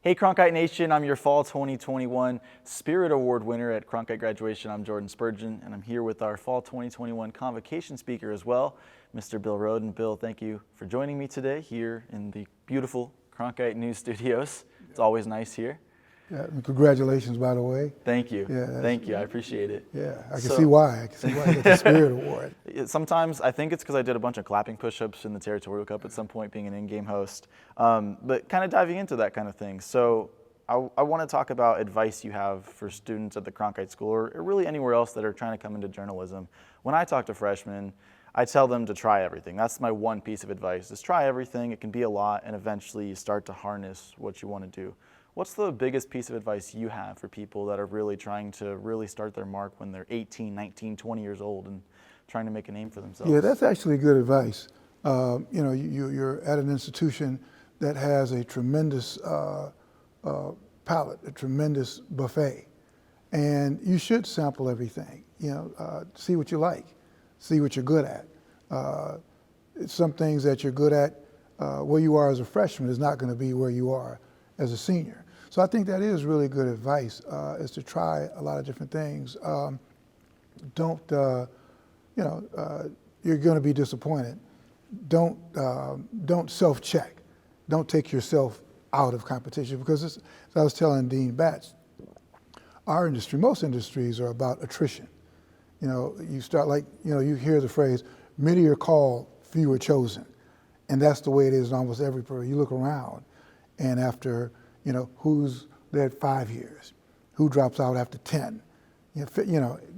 Hey Cronkite Nation, I'm your Fall 2021 Spirit Award winner at Cronkite Graduation. I'm Jordan Spurgeon, and I'm here with our Fall 2021 Convocation speaker as well, Mr. Bill Rhoden. Bill, thank you for joining me today here in the beautiful Cronkite News Studios. It's always nice here. Yeah, congratulations, by the way. Thank you. Yeah, thank you. I appreciate it. Yeah, I can see why. I can see why you got the Spirit Award. Sometimes I think it's because I did a bunch of clapping push-ups in the Territorial Cup at some point, being an in-game host. But kind of diving into that kind of thing. So I want to talk about advice you have for students at the Cronkite School, or really anywhere else that are trying to come into journalism. When I talk to freshmen, I tell them to try everything. That's my one piece of advice, is try everything. It can be a lot, and eventually you start to harness what you want to do. What's the biggest piece of advice you have for people that are really trying to really start their mark when they're 18, 19, 20 years old and trying to make a name for themselves? Yeah, that's actually good advice. You're at an institution that has a tremendous palette, a tremendous buffet, and you should sample everything. See what you like, see what you're good at. Some things that you're good at, where you are as a freshman is not going to be where you are as a senior. So I think that is really good advice, is to try a lot of different things. You're going to be disappointed. Don't self-check. Don't take yourself out of competition, because as I was telling Dean Batts, our industry, most industries are about attrition. You start you hear the phrase, many are called, few are chosen. And that's the way it is in almost every program. You look around, and after, who's there at 5 years, who drops out after 10.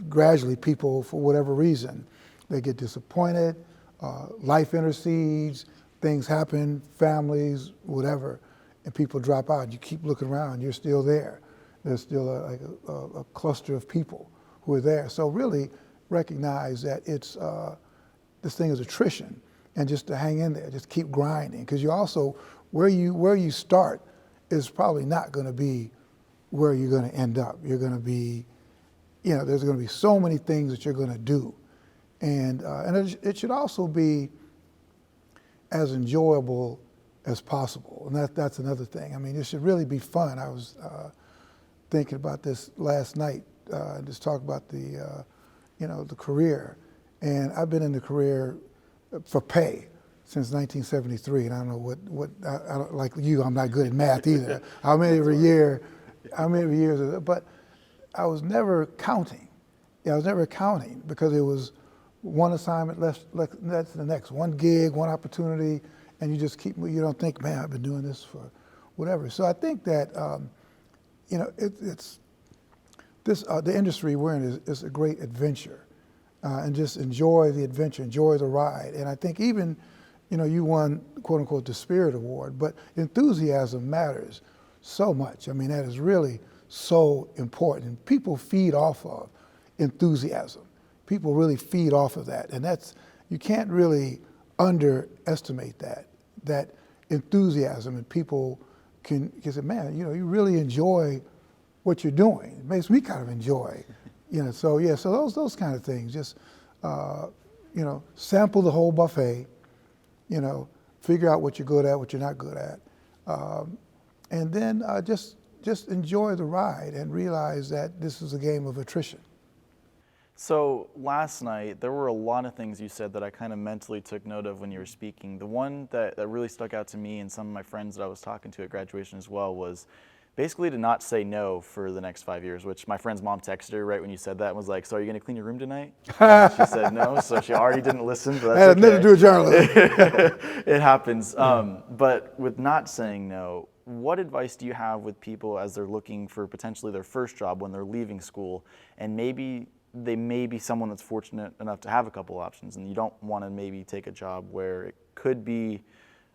Gradually people, for whatever reason, they get disappointed, life intercedes, things happen, families, whatever, and people drop out. You keep looking around, you're still there. There's still a cluster of people who are there. So really recognize that it's, this thing is attrition, and just to hang in there, just keep grinding, because you also, where you start is probably not going to be where you're going to end up. You're going to be, there's going to be so many things that you're going to do, and it should also be as enjoyable as possible, and that's another thing. I mean, it should really be fun. I was thinking about this last night, just talk about the career, and I've been in the career for pay since 1973, and I don't know I don't, like you, I'm not good at math either. How many years, but I was never counting. I was never counting, because it was one assignment that's the next, one gig, one opportunity, and you just keep, you don't think, man, I've been doing this for whatever. So I think that, the industry we're in is a great adventure, and just enjoy the adventure, enjoy the ride. And I think even, you won, quote unquote, the Spirit Award, but enthusiasm matters so much. I mean, that is really so important. People feed off of enthusiasm. People really feed off of that. And you can't really underestimate that enthusiasm, and people can say, man, you really enjoy what you're doing. It makes me kind of enjoy, so yeah, so those kind of things, just, sample the whole buffet, figure out what you're good at, what you're not good at, and then just enjoy the ride and realize that this is a game of attrition. So last night, there were a lot of things you said that I kind of mentally took note of when you were speaking. The one that really stuck out to me and some of my friends that I was talking to at graduation as well was basically to not say no for the next 5 years, which my friend's mom texted her right when you said that and was like, so are you going to clean your room tonight? And she said no, so she already didn't listen, but that's had nothing to do with journalism. It happens. But with not saying no, what advice do you have with people as they're looking for potentially their first job when they're leaving school, and maybe they may be someone that's fortunate enough to have a couple options, and you don't want to maybe take a job where it could be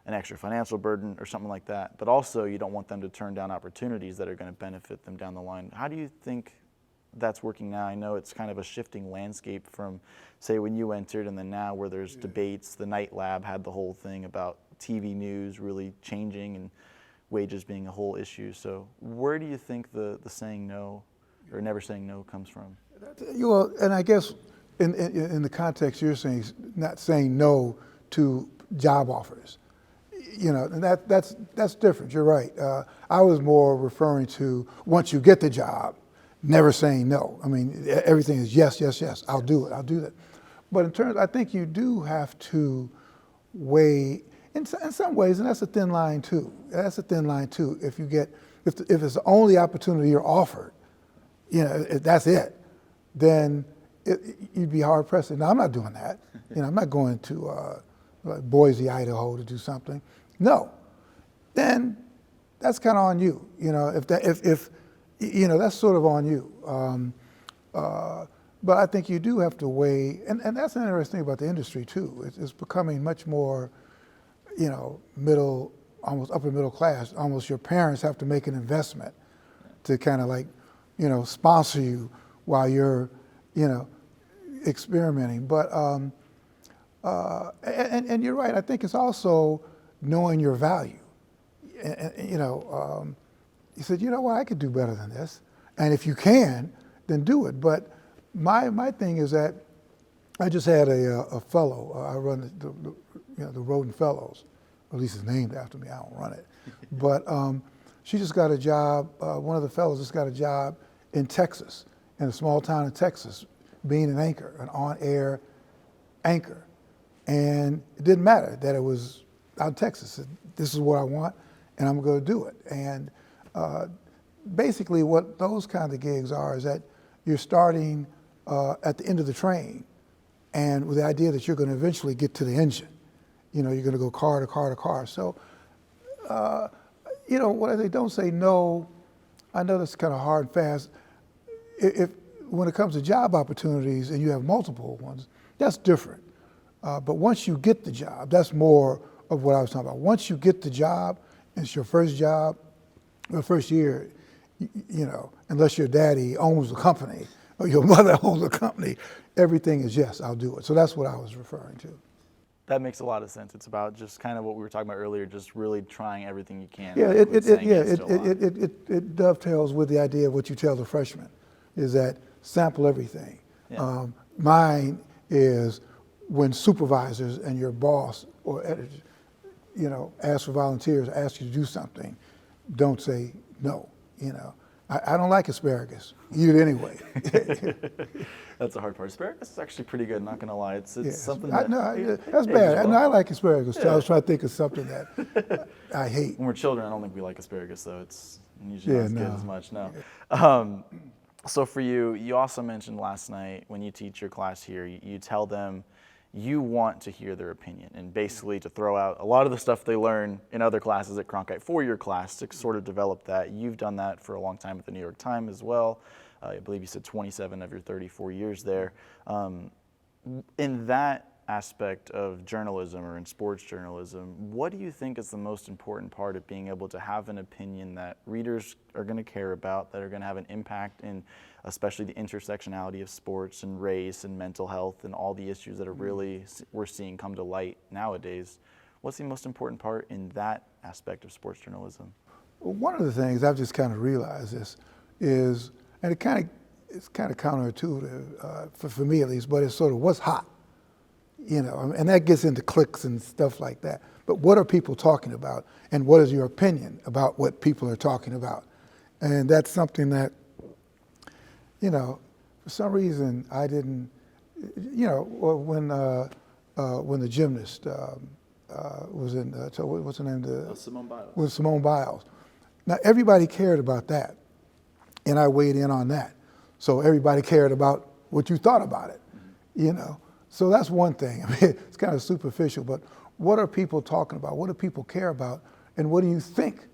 an extra financial burden or something like that, but also you don't want them to turn down opportunities that are going to benefit them down the line. How do you think that's working now? I know it's kind of a shifting landscape from, say, when you entered, and then now where there's debates. The Night Lab had the whole thing about TV news really changing and wages being a whole issue. So where do you think the saying no, or never saying no, comes from? Well, and I guess in the context you're saying, not saying no to job offers. and that's different. You're right. I was more referring to once you get the job, never saying no. I mean, everything is yes, yes, yes. I'll do it. I'll do that. But in terms, I think you do have to weigh in some ways, and that's a thin line too. That's a thin line too. If it's the only opportunity you're offered, if that's it, then you'd be hard pressed. Now, I'm not doing that. I'm not going to like Boise, Idaho to do something. No, then that's kind of on you. If that's sort of on you. But I think you do have to weigh, and that's an interesting thing about the industry too. It's becoming much more, middle, almost upper middle class. Almost your parents have to make an investment to kind of like, sponsor you while you're, experimenting. But and you're right. I think it's also knowing your value. You said, what, I could do better than this, and if you can, then do it. But my thing is that I just had a fellow. I run the Rhoden Fellows. At least it's named after me. I don't run it. But she just got a job. One of the fellows just got a job in Texas, in a small town in Texas, being an anchor, an on-air anchor. And it didn't matter that it was out in Texas. This is what I want, and I'm going to do it. And basically what those kinds of gigs are is that you're starting at the end of the train, and with the idea that you're going to eventually get to the engine. You're going to go car to car to car. So, what I say, don't say no. I know that's kind of hard and fast. When it comes to job opportunities and you have multiple ones, that's different. But once you get the job, that's more of what I was talking about. Once you get the job, and it's your first job, the first year, unless your daddy owns the company or your mother owns the company, everything is yes, I'll do it. So that's what I was referring to. That makes a lot of sense. It's about just kind of what we were talking about earlier, just really trying everything you can. Yeah, it dovetails with the idea of what you tell the freshmen, is that sample everything. Yeah. Mine is when supervisors and your boss or editors, ask for volunteers, ask you to do something, don't say no. I don't like asparagus. Eat it anyway. That's the hard part. Asparagus is actually pretty good, not gonna lie. It's something that's bad. I like asparagus too. I was trying to think of something that I hate. When we're children, I don't think we like asparagus, though. It's usually not as good as much, no. So for you, you also mentioned last night when you teach your class here, you tell them you want to hear their opinion, and basically to throw out a lot of the stuff they learn in other classes at Cronkite for your class to sort of develop that. You've done that for a long time at the New York Times as well. I believe you said 27 of your 34 years there. In that aspect of journalism or in sports journalism, what do you think is the most important part of being able to have an opinion that readers are going to care about, that are going to have an impact in especially the intersectionality of sports and race and mental health and all the issues that are really we're seeing come to light nowadays? What's the most important part in that aspect of sports journalism? Well, one of the things I've just kind of realized is, and it's kind of counterintuitive for me at least, but it's sort of what's hot. And that gets into clicks and stuff like that. But what are people talking about? And what is your opinion about what people are talking about? And that's something that, for some reason I didn't, when the gymnast was in, what's her name? Simone Biles. Was Simone Biles. Now everybody cared about that, and I weighed in on that. So everybody cared about what you thought about it, So that's one thing. I mean, it's kind of superficial, but what are people talking about? What do people care about? And what do you think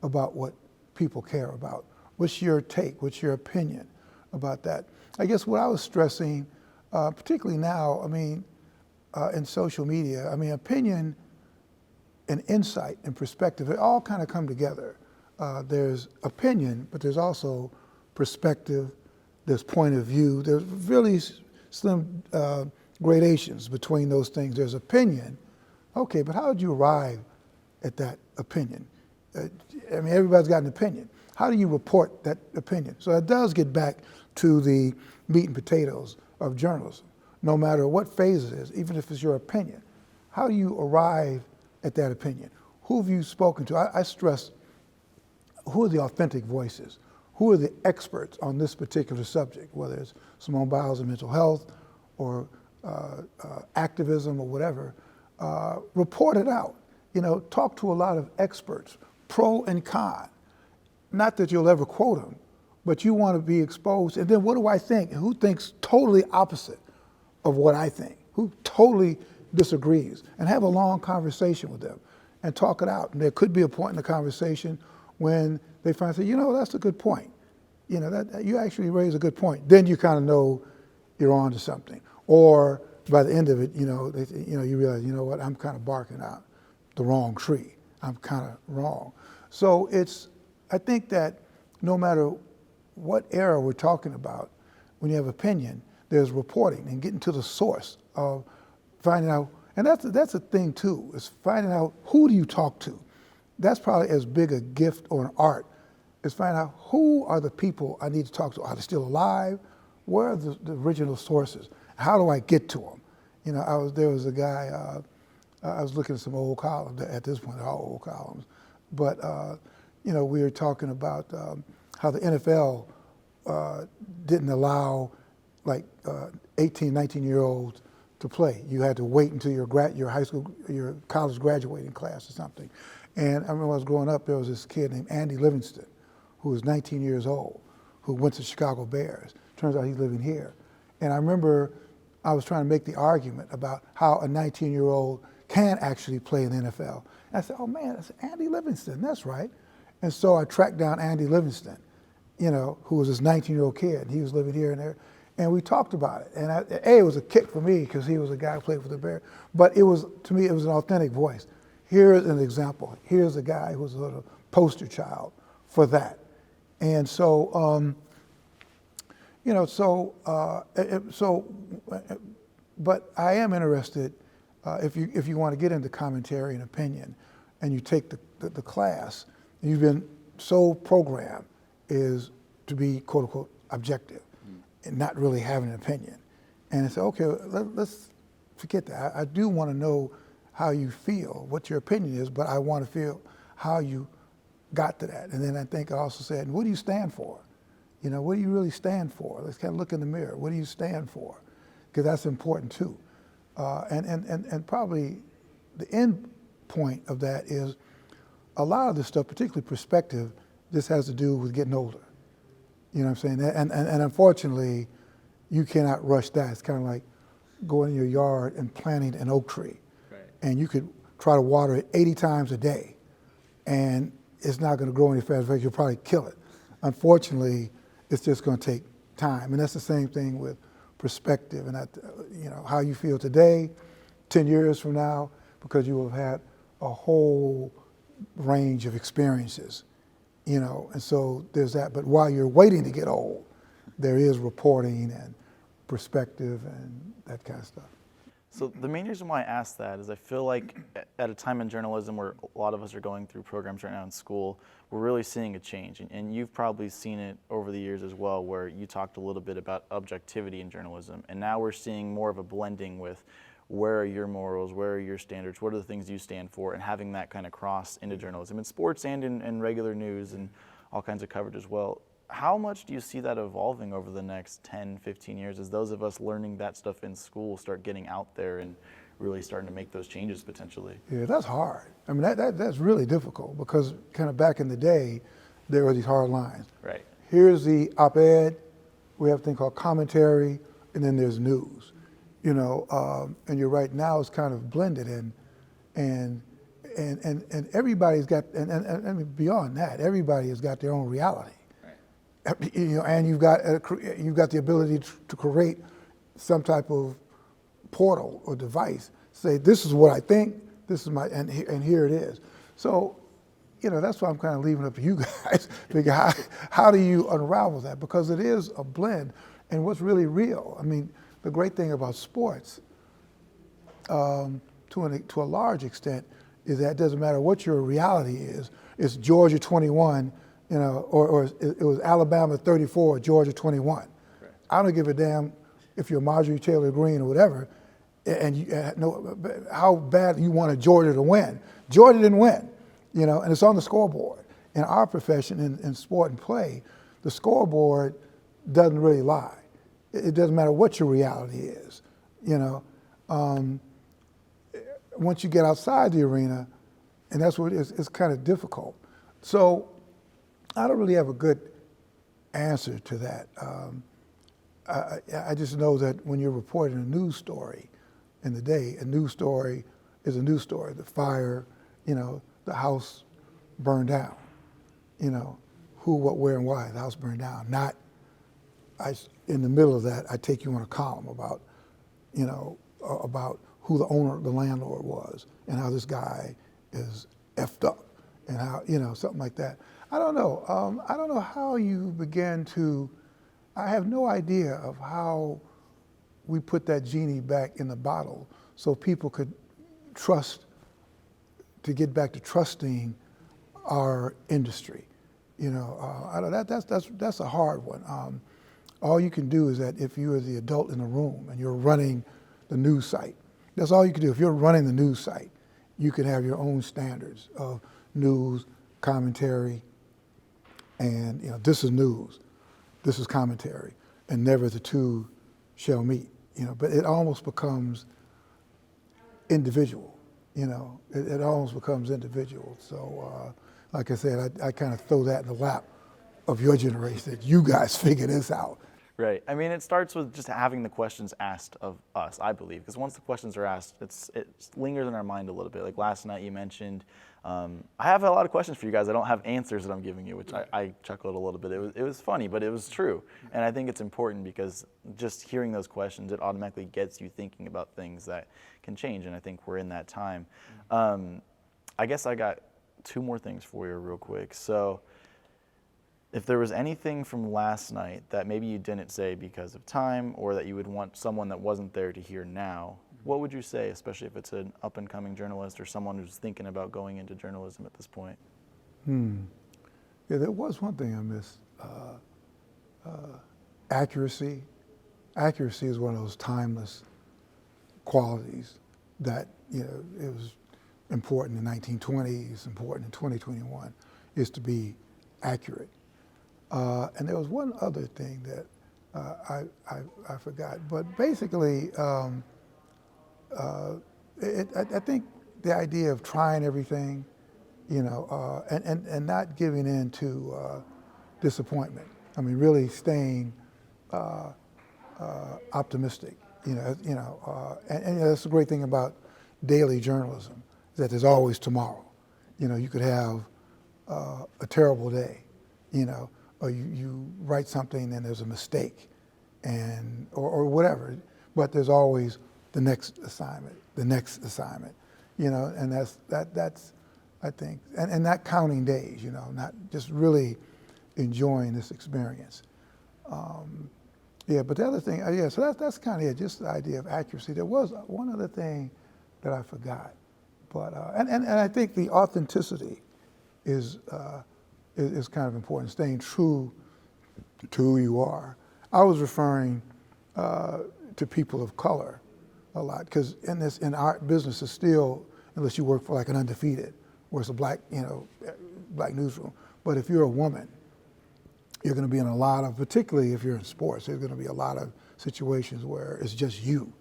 about what people care about? What's your take? What's your opinion about that? I guess what I was stressing, particularly now, in social media, opinion and insight and perspective, it all kind of come together. There's opinion, but there's also perspective, there's point of view, there's really slim gradations between those things. There's opinion. Okay, but how did you arrive at that opinion? Everybody's got an opinion. How do you report that opinion? So that does get back to the meat and potatoes of journalism. No matter what phase it is, even if it's your opinion, how do you arrive at that opinion? who have you spoken to? I stress, who are the authentic voices? Who are the experts on this particular subject, whether it's Simone Biles and mental health or activism or whatever? Report it out. Talk to a lot of experts, pro and con. Not that you'll ever quote them, but you want to be exposed. And then what do I think? Who thinks totally opposite of what I think? Who totally disagrees? And have a long conversation with them and talk it out. And there could be a point in the conversation when they finally say, that's a good point. That you actually raise a good point. Then you kind of know you're on to something. Or by the end of it, you realize, what, I'm kind of barking out the wrong tree. I'm kind of wrong. So I think that no matter what era we're talking about, when you have opinion, there's reporting and getting to the source of finding out. And that's a thing too, is finding out who do you talk to. That's probably as big a gift or an art is finding out who are the people I need to talk to. Are they still alive? Where are the original sources? How do I get to them? There was a guy, I was looking at some old columns, at this point they're all old columns, but we were talking about how the NFL didn't allow like 18, 19-year-olds to play. You had to wait until your high school, your college graduating class or something. And I remember when I was growing up, there was this kid named Andy Livingston, who was 19 years old, who went to Chicago Bears. Turns out he's living here. And I remember I was trying to make the argument about how a 19-year-old can actually play in the NFL. And I said, oh man, that's Andy Livingston, that's right. And so I tracked down Andy Livingston, who was this 19-year-old kid, and he was living here and there. And we talked about it. And it was a kick for me because he was a guy who played for the Bears. But to me, it was an authentic voice. Here's an example. Here's a guy who's a little poster child for that. And so, but I am interested, if you want to get into commentary and opinion, and you take the class, you've been so programmed is to be quote unquote objective and not really having an opinion. And I say, okay, let's forget that. I do want to know how you feel, what your opinion is, but I want to feel how you got to that. And then I think I also said, what do you stand for? What do you really stand for? Let's kind of look in the mirror. What do you stand for? Because that's important too. And probably the end point of that is a lot of this stuff, particularly perspective, this has to do with getting older. You know what I'm saying? And unfortunately, you cannot rush that. It's kind of like going in your yard and planting an oak tree. Right. And you could try to water it 80 times a day, and it's not going to grow any faster. In fact, you'll probably kill it. Unfortunately, it's just going to take time. And that's the same thing with perspective and how you feel today, 10 years from now, because you will have had a whole range of experiences, and so there's that. But while you're waiting to get old, there is reporting and perspective and that kind of stuff. So the main reason why I ask that is I feel like at a time in journalism where a lot of us are going through programs right now in school, we're really seeing a change. And you've probably seen it over the years as well, where you talked a little bit about objectivity in journalism. And now we're seeing more of a blending with where are your morals, where are your standards, what are the things you stand for, and having that kind of cross into journalism in sports and in regular news and all kinds of coverage as well. How much do you see that evolving over the next 10, 15 years as those of us learning that stuff in school start getting out there and really starting to make those changes potentially? Yeah, that's hard. I mean, that's really difficult because kind of back in the day, there were these hard lines. Right. Here's the op-ed, we have a thing called commentary, and then there's news. And you're right, now it's kind of blended and everybody's got, and beyond that, everybody has got their own reality. And you've got the ability to create some type of portal or device. Say, this is what I think. This is my, and here it is. So, that's why I'm kind of leaving it up to you guys. Figure how do you unravel that? Because it is a blend, and what's really real. I mean, the great thing about sports, to a large extent, is that it doesn't matter what your reality is. It's Georgia 21. Or it was Alabama 34, Georgia 21. Right. I don't give a damn if you're Marjorie Taylor Greene or whatever, and you know how bad you wanted Georgia to win. Georgia didn't win. and it's on the scoreboard. In our profession, in sport and play, the scoreboard doesn't really lie. It doesn't matter what your reality is, Once you get outside the arena, and that's what it's kind of difficult. So I don't really have a good answer to that. I just know that when you're reporting a news story in the day, a news story is a news story. The fire, the house burned down, who, what, where, and why the house burned down. Not, in the middle of that, I take you on a column about, about who the owner, the landlord was, and how this guy is effed up, and how, something like that. I don't know. I don't know how you begin to, I have no idea of how we put that genie back in the bottle so people could trust, to get back to trusting our industry. I don't, that's a hard one. All you can do is that if you are the adult in the room and you're running the news site, that's all you can do. If you're running the news site, you can have your own standards of news, commentary, and this is news, this is commentary, and never the two shall meet. But it almost becomes individual. It almost becomes individual. So, like I said, I kind of throw that in the lap of your generation, that you guys figure this out. Right. I mean, it starts with just having the questions asked of us, I believe, because once the questions are asked, it lingers in our mind a little bit. Like last night you mentioned, I have a lot of questions for you guys. I don't have answers that I'm giving you, which I chuckled a little bit. It was funny, but it was true. And I think it's important because just hearing those questions, it automatically gets you thinking about things that can change. And I think we're in that time. I guess I got two more things for you real quick. So if there was anything from last night that maybe you didn't say because of time, or that you would want someone that wasn't there to hear now, what would you say, especially if it's an up-and-coming journalist or someone who's thinking about going into journalism at this point? Yeah, there was one thing I missed. Accuracy. Accuracy is one of those timeless qualities that, it was important in 1920, it's important in 2021, is to be accurate. And there was one other thing that I forgot, but basically, I think the idea of trying everything, and not giving in to disappointment. I mean, really staying optimistic. And that's the great thing about daily journalism, is that there's always tomorrow. You could have a terrible day, or you write something and there's a mistake, or whatever, but there's always the next assignment, and that's I think, and not counting days, not just really enjoying this experience. But the other thing, so that's kind of it, just the idea of accuracy. There was one other thing that I forgot, but and I think the authenticity is kind of important, staying true to who you are. I was referring to people of color a lot, because in our business is still, unless you work for like an Undefeated, where it's a black newsroom. But if you're a woman, you're going to be in a lot of, particularly if you're in sports, there's going to be a lot of situations where it's just you.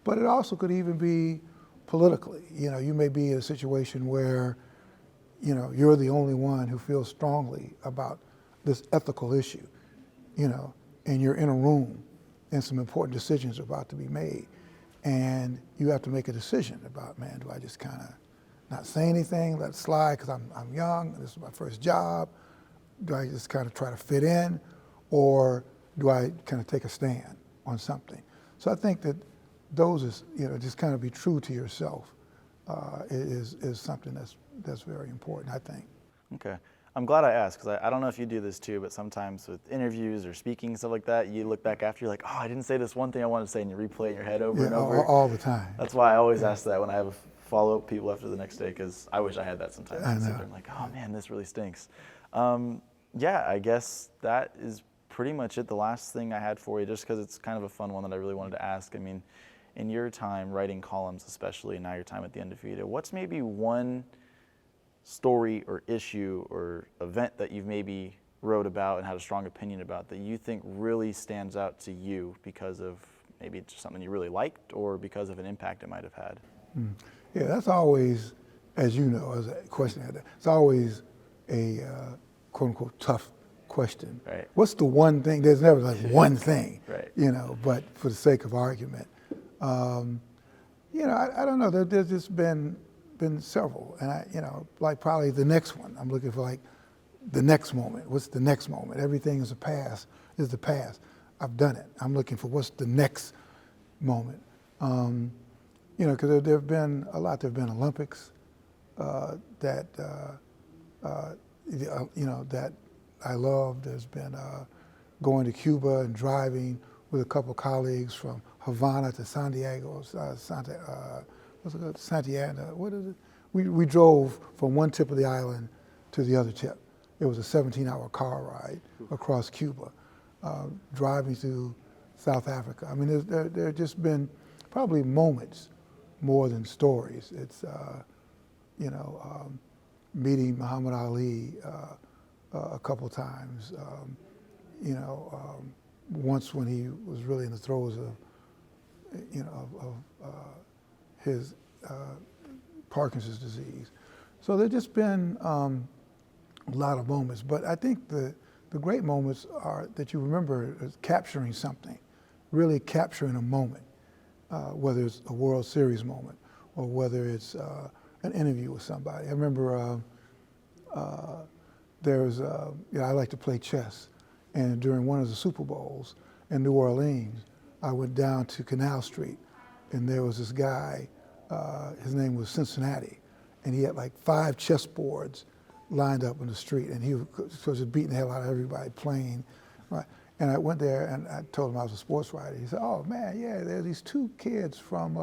But it also could even be politically. You may be in a situation where you're the only one who feels strongly about this ethical issue, and you're in a room and some important decisions are about to be made. And you have to make a decision about, man, do I just kind of not say anything, let it slide because I'm young, this is my first job? Do I just kind of try to fit in, or do I kind of take a stand on something? So I think that those is, just kind of be true to yourself is something that's very important, I think. Okay. I'm glad I asked, because I don't know if you do this too, but sometimes with interviews or speaking, stuff like that, you look back after, you're like, oh, I didn't say this one thing I wanted to say, and you replay it in your head over and over. All the time. That's why I always ask that when I have follow-up people after the next day, because I wish I had that sometimes. I know. I'm like, oh man, this really stinks. I guess that is pretty much it. The last thing I had for you, just because it's kind of a fun one that I really wanted to ask. I mean, in your time writing columns especially, and now your time at the Undefeated, what's maybe one story or issue or event that you've maybe wrote about and had a strong opinion about that you think really stands out to you because of maybe it's just something you really liked or because of an impact it might have had? Yeah, that's always, as you know, as a question like that, it's always a quote unquote tough question. Right. What's the one thing? There's never like one thing, Right. But for the sake of argument, I don't know. There's just been several, and like probably the next one. I'm looking for like the next moment. What's the next moment? Everything is the past. I've done it. I'm looking for what's the next moment. Because there have been a lot. There have been Olympics that I love. There's been going to Cuba and driving with a couple colleagues from Havana to Santiago. Santiago. What is it? We drove from one tip of the island to the other tip. It was a 17-hour car ride across Cuba, driving through South Africa. I mean, there have just been probably moments more than stories. It's, meeting Muhammad Ali a couple times, once when he was really in the throes of his Parkinson's disease. So there's just been a lot of moments, but I think the great moments are that you remember is capturing something, really capturing a moment, whether it's a World Series moment or whether it's an interview with somebody. I remember I like to play chess, and during one of the Super Bowls in New Orleans, I went down to Canal Street, and there was this guy, his name was Cincinnati, and he had like 5 chessboards lined up in the street, and he was just beating the hell out of everybody playing. Right? And I went there and I told him I was a sports writer. He said, "Oh man, yeah, there are these 2 kids from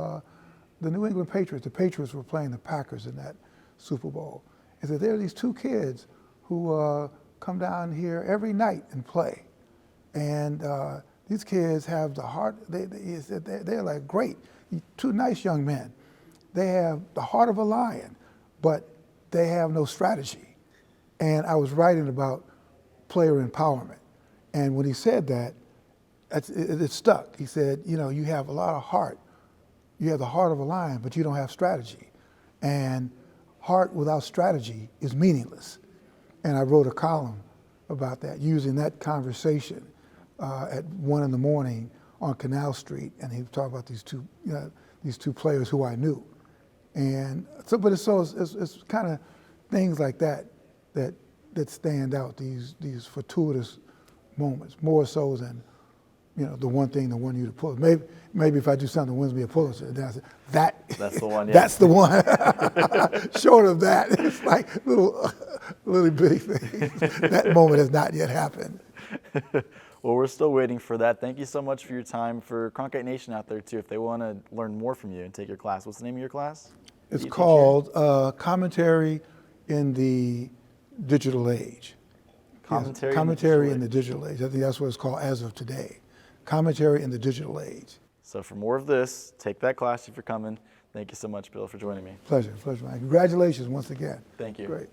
the New England Patriots. The Patriots were playing the Packers in that Super Bowl. He said, there are these 2 kids who come down here every night and play. And these kids have the heart, they're like great, 2 nice young men. They have the heart of a lion, but they have no strategy." And I was writing about player empowerment. And when he said that, it stuck. He said, you have a lot of heart. You have the heart of a lion, but you don't have strategy. And heart without strategy is meaningless. And I wrote a column about that, using that conversation at 1 in the morning on Canal Street, and he talked about these two players who I knew. And so, but it's kind of things like that stand out. These fortuitous moments, more so than the one thing that won you the Pulitzer. Maybe if I do something that wins me a Pulitzer, then I say, that's the one. Yeah. That's the one. Short of that, it's like little bitty things. That moment has not yet happened. Well, we're still waiting for that. Thank you so much for your time. For Cronkite Nation out there too, if they want to learn more from you and take your class, what's the name of your class? It's called Commentary in the Digital Age. Commentary in the Digital Age. I think that's what it's called as of today. Commentary in the Digital Age. So for more of this, take that class if you're coming. Thank you so much, Bill, for joining me. Pleasure, man. Congratulations once again. Thank you. Great.